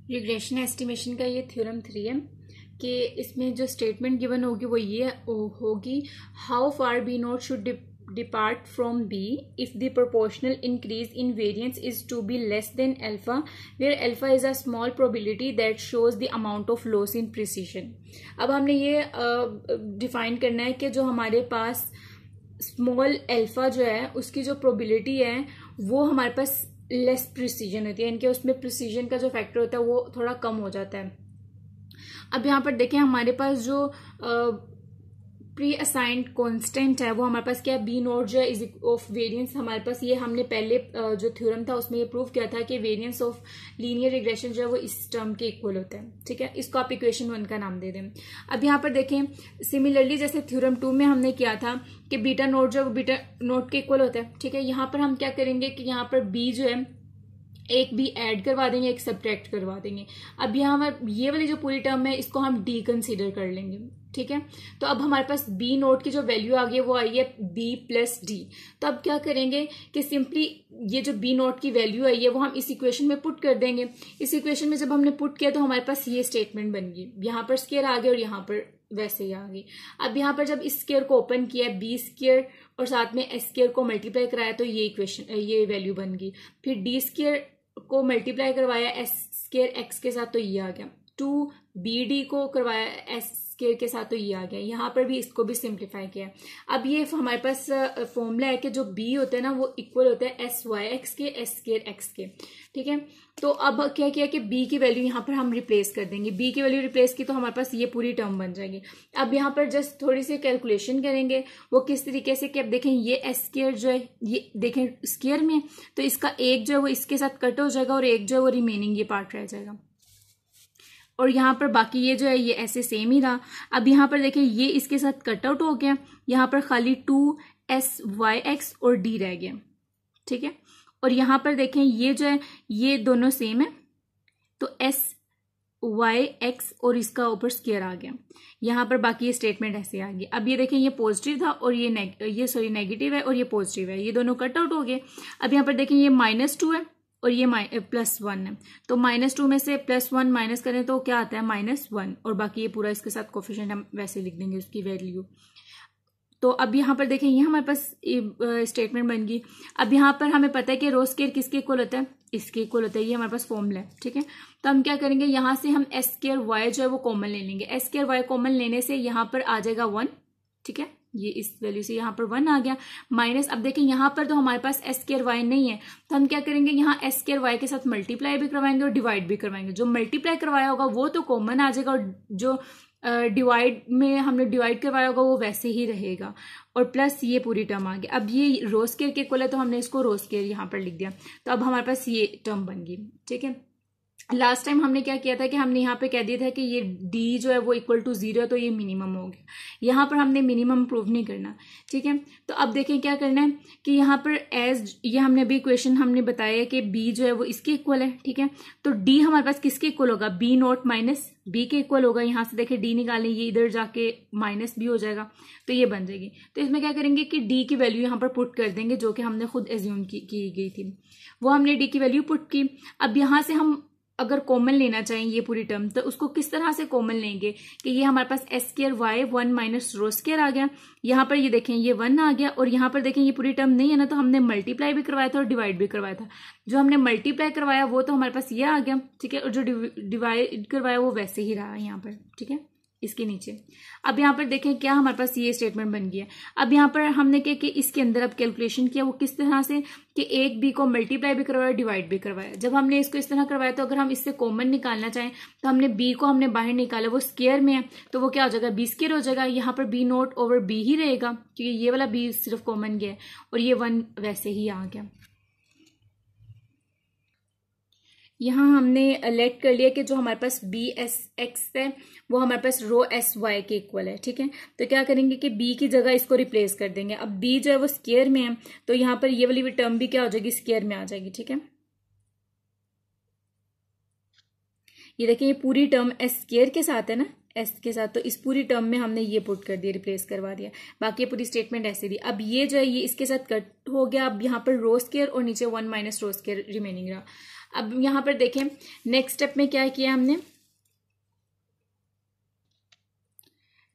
Regression estimation का ये theorem 3 है कि इसमें जो स्टेटमेंट गिवन होगी वो ये होगी, how far b not should depart from b if the proportional increase in variance is to be less than alpha where alpha is a small probability that shows the amount of loss in precision. अब हमने ये define करना है कि जो हमारे पास small alpha जो है उसकी जो प्रोबेबिलिटी है वो हमारे पास लेस प्रिसीजन होती है, इनके उसमें प्रिसीजन का जो फैक्टर होता है वो थोड़ा कम हो जाता है। अब यहाँ पर देखें हमारे पास जो प्री असाइंड कांस्टेंट है वो हमारे पास क्या है, बी नोट जो है इज ऑफ वेरिएंस। हमारे पास ये हमने पहले जो थ्योरम था उसमें ये प्रूव किया था कि वेरिएंस ऑफ लीनियर रिग्रेशन जो है वो इस टर्म के इक्वल होता है। ठीक है, इसको आप इक्वेशन 1 का नाम दे दें। अब यहाँ पर देखें सिमिलरली जैसे थ्योरम 2 में हमने किया था कि बीटा नोट जो है वो बीटा नोट के इक्वल होता है। ठीक है, यहाँ पर हम क्या करेंगे कि यहाँ पर बी जो है एक बी ऐड करवा देंगे, एक सब्ट्रैक्ट करवा देंगे। अब यहाँ ये वाली जो पूरी टर्म है इसको हम डी कंसीडर कर लेंगे। ठीक है, तो अब हमारे पास बी नोट की जो वैल्यू आ गई है वो आई है बी प्लस डी। तो अब क्या करेंगे कि सिंपली ये जो बी नोट की वैल्यू आई है वो हम इस इक्वेशन में पुट कर देंगे। इस इक्वेशन में जब हमने पुट किया तो हमारे पास ये स्टेटमेंट बन गई, यहाँ पर स्क्वायर आ गया और यहाँ पर वैसे ही आ गई। अब यहाँ पर जब इस स्क्वायर को ओपन किया है, बी स्क्वायर और साथ में एस स्क्वायर को मल्टीप्लाई कराया तो ये इक्वेशन ये वैल्यू बन गई। फिर डी स्क्वायर को मल्टीप्लाई करवाया एस स्क्वायर एक्स के साथ तो ये आ गया। 2bd को करवाया एस स्क्वायर के साथ तो ये आ गया। यहाँ पर भी इसको भी सिंप्लीफाई किया। अब ये हमारे पास फॉर्मूला है कि जो b होते हैं ना वो इक्वल होता है एस वाई एक्स के एस स्क्वायर एक्स के। ठीक है, तो अब क्या किया कि b की वैल्यू यहाँ पर हम रिप्लेस कर देंगे। b की वैल्यू रिप्लेस की तो हमारे पास ये पूरी टर्म बन जाएगी। अब यहाँ पर जस्ट थोड़ी सी कैलकुलेशन करेंगे वो किस तरीके से कि अब देखें ये एस स्क्वायर जो है ये देखें स्क्वायर में तो इसका एक जो है वो इसके साथ कट हो जाएगा और एक जो है वो रिमेनिंग ये पार्ट रह जाएगा और यहाँ पर बाकी ये जो है ये ऐसे सेम ही रहा। अब यहाँ पर देखिए ये इसके साथ कट आउट हो गया, यहाँ पर खाली 2sy(x) और d रह गया। ठीक है, और यहाँ पर देखें ये जो है ये दोनों सेम है तो sy(x) और इसका ऊपर स्क्वायर आ गया। यहाँ पर बाकी ये स्टेटमेंट ऐसे आ गई। अब ये देखें ये पॉजिटिव था और ये नेगेटिव है और ये पॉजिटिव है, ये दोनों कट आउट हो गए। अब यहाँ पर देखें ये -2 है और ये +1 है तो -2 में से +1 माइनस करें तो क्या आता है -1 और बाकी ये पूरा इसके साथ कोफिशिएंट हम वैसे लिख देंगे उसकी वैल्यू। तो अब यहाँ पर देखें ये हमारे पास स्टेटमेंट बन गई। अब यहाँ पर हमें पता है कि रो स्क्वायर किसके इक्वल होता है, इसके इक्वल होता है, ये हमारे पास फॉर्मूला है। ठीक है, तो हम क्या करेंगे यहाँ से हम एस स्क्वायर वाई जो है वो कॉमन ले लेंगे। एस स्क्वायर वाई कॉमन लेने से यहाँ पर आ जाएगा 1। ठीक है, ये इस वैल्यू से यहाँ पर 1 आ गया माइनस। अब देखें यहाँ पर तो हमारे पास एस स्क्वायर वाई नहीं है तो हम क्या करेंगे यहाँ एस स्क्वायर वाई के साथ मल्टीप्लाई भी करवाएंगे और डिवाइड भी करवाएंगे। जो मल्टीप्लाई करवाया होगा वो तो कॉमन आ जाएगा और जो डिवाइड में हमने डिवाइड करवाया होगा वो वैसे ही रहेगा और प्लस ये पूरी टर्म आ गई। अब ये रो स्क्वायर के इक्वल है तो हमने इसको रो स्क्वायर यहाँ पर लिख दिया तो अब हमारे पास ये टर्म बन गई। ठीक है, लास्ट टाइम हमने क्या किया था कि हमने यहाँ पे कह दिया था कि ये d जो है वो इक्वल टू 0 है तो ये मिनिमम हो गया। यहाँ पर हमने मिनिमम प्रूव नहीं करना। ठीक है, तो अब देखें क्या करना है कि यहाँ पर एज ये हमने अभी इक्वेशन हमने बताया कि b जो है वो इसके इक्वल है। ठीक है, तो d हमारे पास किसके इक्वल होगा, b नोट माइनस b के इक्वल होगा। यहाँ से देखें d निकालें, ये इधर जाके -b हो जाएगा तो ये बन जाएगी। तो इसमें क्या करेंगे कि d की वैल्यू यहाँ पर पुट कर देंगे जो कि हमने खुद एज्यूम की गई थी, वो हमने d की वैल्यू पुट की। अब यहाँ से हम अगर कॉमन लेना चाहें ये पूरी टर्म तो उसको किस तरह से कॉमन लेंगे कि ये हमारे पास S square Y 1 minus rho square आ गया। यहाँ पर ये देखें ये 1 आ गया और यहाँ पर देखें ये पूरी टर्म नहीं है ना तो हमने मल्टीप्लाई भी करवाया था और डिवाइड भी करवाया था। जो हमने मल्टीप्लाई करवाया वो तो हमारे पास ये आ गया। ठीक है, और जो डिवाइड करवाया वो वैसे ही रहा यहाँ पर। ठीक है, इसके नीचे। अब यहाँ पर देखें क्या हमारे पास ये स्टेटमेंट बन गया। अब यहाँ पर हमने क्या कि इसके अंदर अब कैलकुलेशन किया वो किस तरह से कि एक बी को मल्टीप्लाई भी करवाया डिवाइड भी करवाया। जब हमने इसको इस तरह करवाया तो अगर हम इससे कॉमन निकालना चाहें तो हमने बी को हमने बाहर निकाला, वो स्क्वायर में है तो वो क्या हो जाएगा बी स्क्वायर हो जाएगा। यहाँ पर बी नोट ओवर बी ही रहेगा क्योंकि ये वाला बी सिर्फ कॉमन गया और ये 1 वैसे ही आ गया। यहाँ हमने लेट कर लिया कि जो हमारे पास बी एस एक्स है वो हमारे पास रो एस वाई के इक्वल है। ठीक है, तो क्या करेंगे कि बी की जगह इसको रिप्लेस कर देंगे। अब बी जो है वो स्क्वायर में है तो यहाँ पर ये वाली टर्म भी क्या हो जाएगी, स्क्वायर में आ जाएगी। ठीक है, ये देखिए ये पूरी टर्म एस स्क्वायर के साथ है ना, एस के साथ, तो इस पूरी टर्म में हमने ये पुट कर दिया, रिप्लेस करवा दिया। बाकी पूरी स्टेटमेंट ऐसे दी। अब ये जो है ये इसके साथ कट हो गया। अब यहाँ पर रो स्क्वायर और नीचे 1 माइनस रो स्क्वायर रिमेनिंग रहा। अब यहाँ पर देखें नेक्स्ट स्टेप में क्या किया हमने,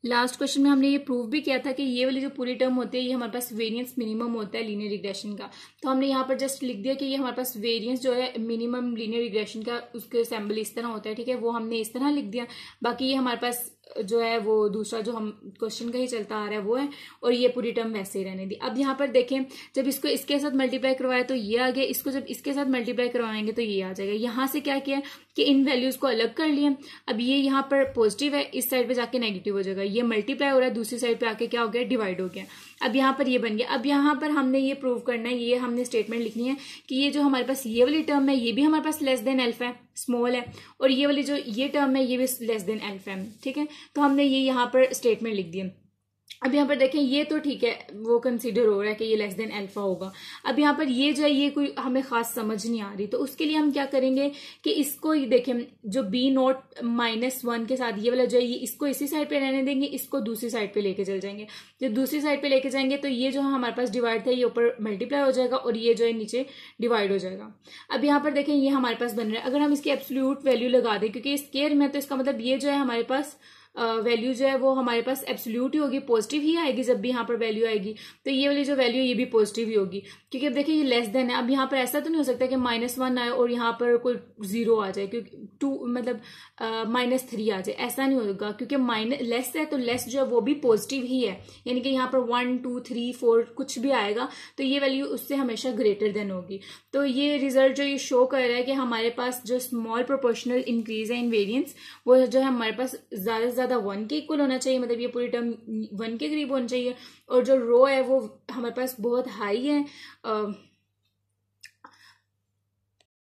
लास्ट क्वेश्चन में हमने ये प्रूव भी किया था कि ये वाली जो पूरी टर्म होती है ये हमारे पास वेरिएंस मिनिमम होता है लीनियर रिग्रेशन का। तो हमने यहाँ पर जस्ट लिख दिया कि ये हमारे पास वेरिएंस जो है मिनिमम लीनियर रिग्रेशन का, उसके सैम्पल इस तरह होता है, ठीक है, वो हमने इस तरह लिख दिया। बाकी ये हमारे पास जो है वो दूसरा जो हम क्वेश्चन का ही चलता आ रहा है वो है, और ये पूरी टर्म वैसे ही रहने दी। अब यहाँ पर देखें जब इसको इसके साथ मल्टीप्लाई करवाया तो ये आ गया, इसको जब इसके साथ मल्टीप्लाई करवाएंगे तो ये आ जाएगा। यहाँ से क्या किया कि इन वैल्यूज को अलग कर लिया। अब ये यहाँ पर पॉजिटिव है, इस साइड पे जाके नेगेटिव हो जाएगा, ये मल्टीप्लाई हो रहा है, दूसरी साइड पे आके क्या हो गया, डिवाइड हो गया। अब यहाँ पर ये बन गया। अब यहाँ पर हमने ये प्रूव करना है, ये हमने स्टेटमेंट लिखनी है कि ये जो हमारे पास ये वाली टर्म है ये भी हमारे पास लेस देन अल्फा है, स्मॉल है, और ये वाली जो ये टर्म है ये भी लेस देन अल्फा है, ठीक है। तो हमने ये यहाँ पर स्टेटमेंट लिख दिया। अब यहाँ पर देखें ये तो ठीक है, वो कंसीडर हो रहा है कि ये लेस देन अल्फा होगा। अब यहाँ पर ये जो है ये कोई हमें खास समझ नहीं आ रही, तो उसके लिए हम क्या करेंगे कि इसको ये देखें जो B0-1 के साथ ये वाला जो है ये इसको इसी साइड पे रहने देंगे, इसको दूसरी साइड पे लेके चल जाएंगे। जब दूसरी साइड पे लेके जाएंगे तो ये जो हमारे पास डिवाइड था ये ऊपर मल्टीप्लाई हो जाएगा और ये जो है नीचे डिवाइड हो जाएगा। अब यहाँ पर देखें ये हमारे पास बन रहा है, अगर हम इसकी एब्सोल्यूट वैल्यू लगा दें क्योंकि स्क्वायर में, तो इसका मतलब ये जो है हमारे पास वैल्यू जो है वो हमारे पास एब्सोल्यूट ही होगी, पॉजिटिव ही आएगी जब भी यहाँ पर वैल्यू आएगी। तो ये वाली जो वैल्यू ये भी पॉजिटिव ही होगी, क्योंकि अब देखिए ये लेस देन है। अब यहाँ पर ऐसा तो नहीं हो सकता कि -1 आए और यहाँ पर कोई 0 आ जाए, क्योंकि 2 मतलब -3 आ जाए, ऐसा नहीं होगा, क्योंकि लेस है तो लेस जो है वो भी पॉजिटिव ही है, यानी कि यहाँ पर 1 2 3 4 कुछ भी आएगा तो ये वैल्यू उससे हमेशा ग्रेटर देन होगी। तो ये रिजल्ट जो ये शो कर रहा है कि हमारे पास जो स्मॉल प्रोपोर्शनल इंक्रीज है इन वेरिएंस वो जो है हमारे पास ज्यादा से ज्यादा 1 के इक्वल होना चाहिए, मतलब ये पूरी टर्म 1 के करीब होनी चाहिए, और जो रो है वो हमारे पास बहुत हाई है,